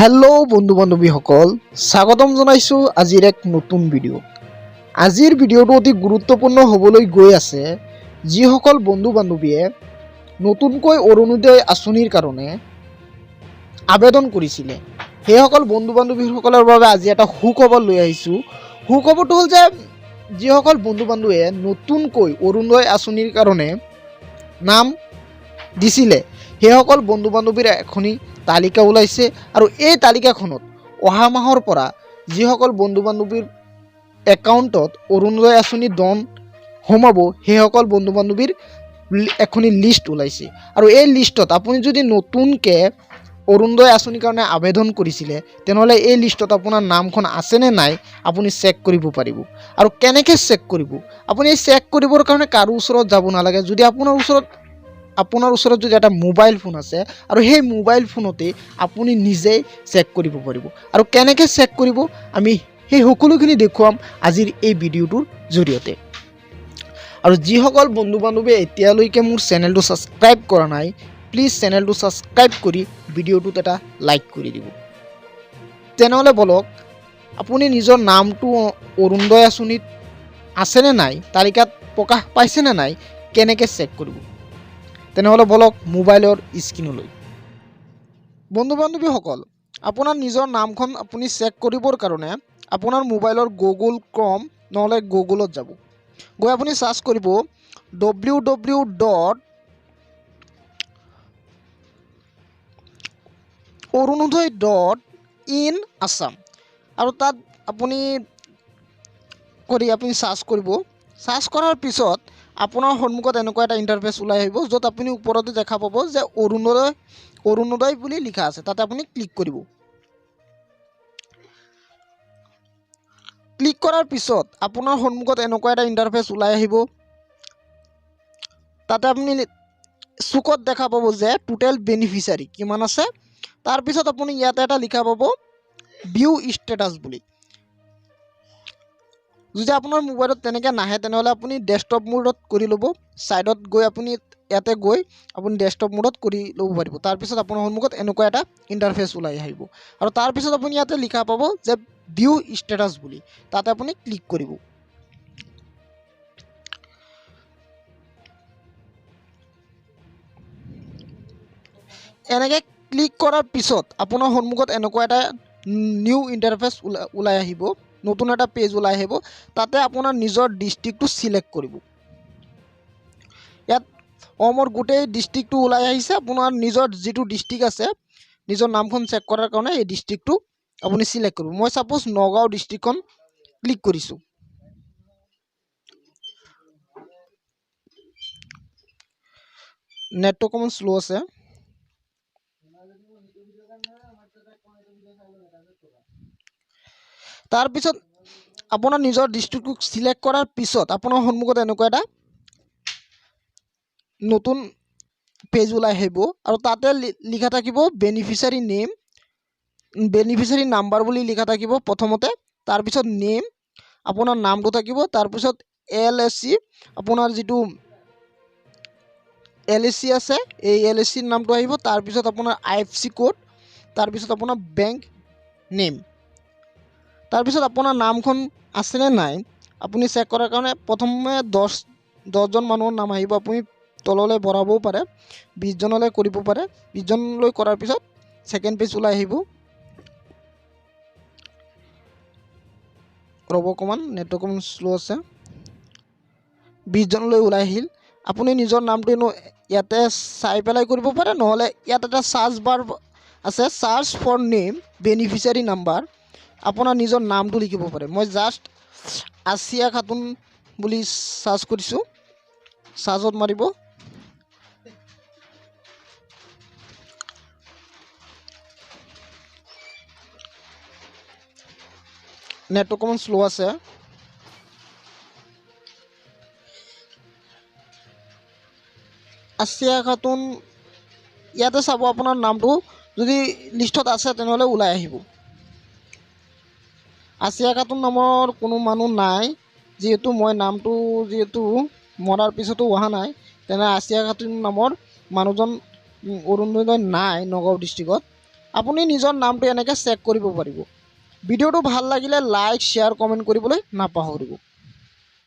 Hello बंधु बान्धवीসকল স্বাগতম জনাইছো আজিৰ এক নতুন ভিডিঅ'। আজিৰ ভিডিঅ'টো অতি গুৰুত্বপূৰ্ণ হ'বলৈ গৈ আছে। যিসকল বন্ধু বান্ধৱীয়ে নতুনকৈ অৰুণোদয় আঁচনিৰ কাৰণে আবেদন কৰিছিলে সেইসকল বন্ধু বান্ধৱীসকলৰ বাবে আজি এটা সুখবৰ লৈ আহিছোঁ। সুখবৰটো হ'ল যে যিসকল বন্ধু বান্ধৱীয়ে নতুনকৈ অৰুণোদয় আঁচনিৰ কাৰণে নাম দিছিলে সেইসকল বন্ধু বান্ধৱীৰ এখনি তালিকা ওলাইছে আৰু এই তালিকাখনত অহা মাহৰ পৰা যিসকল বন্ধু বান্ধৱীৰ একাউণ্টত অৰুণোদয় আঁচনি ধন সোমাব সেইসকল বন্ধু বান্ধৱীৰ এখনি লিষ্ট ওলাইছে আৰু এই লিষ্টত আপুনি যদি নতুনকৈ অৰুণোদয় আঁচনিৰ কাৰণে আবেদন কৰিছিলে তেনেহ'লে এই লিষ্টত আপোনাৰ নামখন আছেনে নাই আপুনি চেক কৰিব পাৰিব। আৰু কেনেকৈ চেক কৰিব, আপুনি এই চেক কৰিবৰ কাৰণে কাৰো ওচৰত যাব নালাগে। যদি আপোনাৰ ওচৰত যদি এটা মোবাইল ফোন আছে আৰু সেই মোবাইল ফোনতে আপুনি নিজেই চেক কৰিব পাৰিব। আৰু কেনেকৈ চেক কৰিব আমি সেই সকলোখিনি দেখুৱাম আজিৰ এই ভিডিঅ'টোৰ জৰিয়তে। আৰু যিসকল বন্ধু বান্ধৱীয়ে এতিয়ালৈকে মোৰ চেনেলটো ছাবস্ক্ৰাইব কৰা নাই প্লিজ চেনেলটো ছাবস্ক্ৰাইব কৰি ভিডিঅ'টোত এটা লাইক কৰি দিব। তেনেহ'লে বলক আপুনি নিজৰ নামটো অৰুণোদয় আঁচনিত আছেনে নাই, তালিকাত প্ৰকাশ পাইছেনে নাই, কেনেকৈ চেক কৰিব। তেনেহ'লে বলক মোবাইলৰ স্ক্ৰীনলৈ। বন্ধু বান্ধৱীসকল, আপোনাৰ নিজৰ নামখন আপুনি চেক কৰিবৰ কাৰণে আপোনাৰ মোবাইলৰ গুগল ক্ৰম নহ'লে গুগলত যাব। গৈ আপুনি চাৰ্চ কৰিব www.orunodhoy.in Assam আৰু তাত আপুনি চাৰ্চ কৰিব। চাৰ্চ কৰাৰ পিছত আপোনাৰ সন্মুখত এনেকুৱা এটা ইণ্টাৰফেচ ওলাই আহিব য'ত আপুনি ওপৰতে দেখা পাব যে অৰুণোদয় বুলি লিখা আছে, তাতে আপুনি ক্লিক কৰিব। ক্লিক কৰাৰ পিছত আপোনাৰ সন্মুখত এনেকুৱা এটা ইণ্টাৰফেচ ওলাই আহিব। তাতে আপুনি চুকত দেখা পাব যে টোটেল বেনিফিচিয়াৰী কিমান আছে। তাৰপিছত আপুনি ইয়াতে এটা লিখা পাব ভিউ ষ্টেটাছ বুলি। যদি আপোনাৰ মোবাইলত তেনেকৈ নাহে তেনেহ'লে আপুনি ডেস্কটপ মোডত কৰি ল'ব। ছাইডত গৈ আপুনি ইয়াতে গৈ আপুনি ডেস্কটপ মোডত কৰি ল'ব পাৰিব। তাৰপিছত আপোনাৰ সন্মুখত এনেকুৱা এটা ইণ্টাৰফেচ ওলাই আহিব আৰু তাৰপিছত আপুনি ইয়াতে লিখা পাব যে ভিউ ষ্টেটাছ বুলি, তাতে আপুনি ক্লিক কৰিব। এনেকৈ ক্লিক কৰাৰ পিছত আপোনাৰ সন্মুখত এনেকুৱা এটা নিউ ইণ্টাৰফেচ ওলাই আহিব, নতুন এটা পেজ ওলাই আহিব। তাতে আপোনাৰ নিজৰ ডিষ্ট্ৰিক্টটো চিলেক্ট কৰিব। ইয়াত মোৰ গোটেই ডিষ্ট্ৰিক্টটো ওলাই আহিছে। আপোনাৰ নিজৰ যিটো ডিষ্ট্ৰিক্ট আছে নিজৰ নামখন চেক কৰাৰ কাৰণে এই ডিষ্ট্ৰিক্টটো আপুনি চিলেক্ট কৰিব। মই ছাপ'জ নগাঁও ডিষ্ট্ৰিক্টখন ক্লিক কৰিছোঁ। নেটটো অকণমান শ্ল' আছে। তাৰপিছত আপোনাৰ নিজৰ ডিষ্ট্ৰিক্টটো চিলেক্ট কৰাৰ পিছত আপোনাৰ সন্মুখত এনেকুৱা এটা নতুন পেজ ওলাই আহিব আৰু তাতে লিখা থাকিব বেনিফিচিয়াৰী নেম, বেনিফিচিয়াৰী নাম্বাৰ বুলি লিখা থাকিব প্ৰথমতে। তাৰপিছত নেম আপোনাৰ নামটো থাকিব। তাৰপিছত LSC আপোনাৰ যিটো LSC আছে এই LSCৰ নামটো আহিব। তাৰপিছত আপোনাৰ IFSC কোড, তাৰপিছত আপোনাৰ বেংক নেম, তাৰপিছত আপোনাৰ নামখন আছেনে নাই আপুনি চেক কৰাৰ কাৰণে প্ৰথমে 10জন মানুহৰ নাম আহিব। আপুনি তললৈ বঢ়াবও পাৰে, 20জনলৈ কৰিব পাৰে। 20জনলৈ কৰাৰ পিছত ছেকেণ্ড পেজ ওলাই আহিব। ৰ'ব অকণমান, নেটটো অকণমান শ্ল' আছে। 20জনলৈ ওলাই আহিল। আপুনি নিজৰ নামটো ইয়াতে চাই পেলাই কৰিব পাৰে, নহ'লে ইয়াত এটা চাৰ্চ বাৰ আছে, search for name beneficiary number, আপোনাৰ নিজৰ নামটো লিখিব পাৰে। মই জাষ্ট আসিয়া খাতুন বুলি চাৰ্চ কৰিছোঁ। চাৰ্চত মাৰিব। নেটটো অকণমান শ্ল' আছে। আসিয়া খাতুন ইয়াতে চাব, আপোনাৰ নামটো যদি লিষ্টত আছে তেনেহ'লে ওলাই আহিব। আসিয়া খাতুন নামৰ কোনো মানুহ নাই, যিহেতু মই নামটো মৰাৰ পিছতো অহা নাই, তেনে আসিয়া খাতুন নামৰ মানুহজন অৰুণোদয় নাই নগাঁও ডিষ্ট্ৰিক্টত। আপুনি নিজৰ নামটো এনেকৈ চেক কৰিব পাৰিব। ভিডিঅ'টো ভাল লাগিলে লাইক শ্বেয়াৰ কমেণ্ট কৰিবলৈ নাপাহৰিব।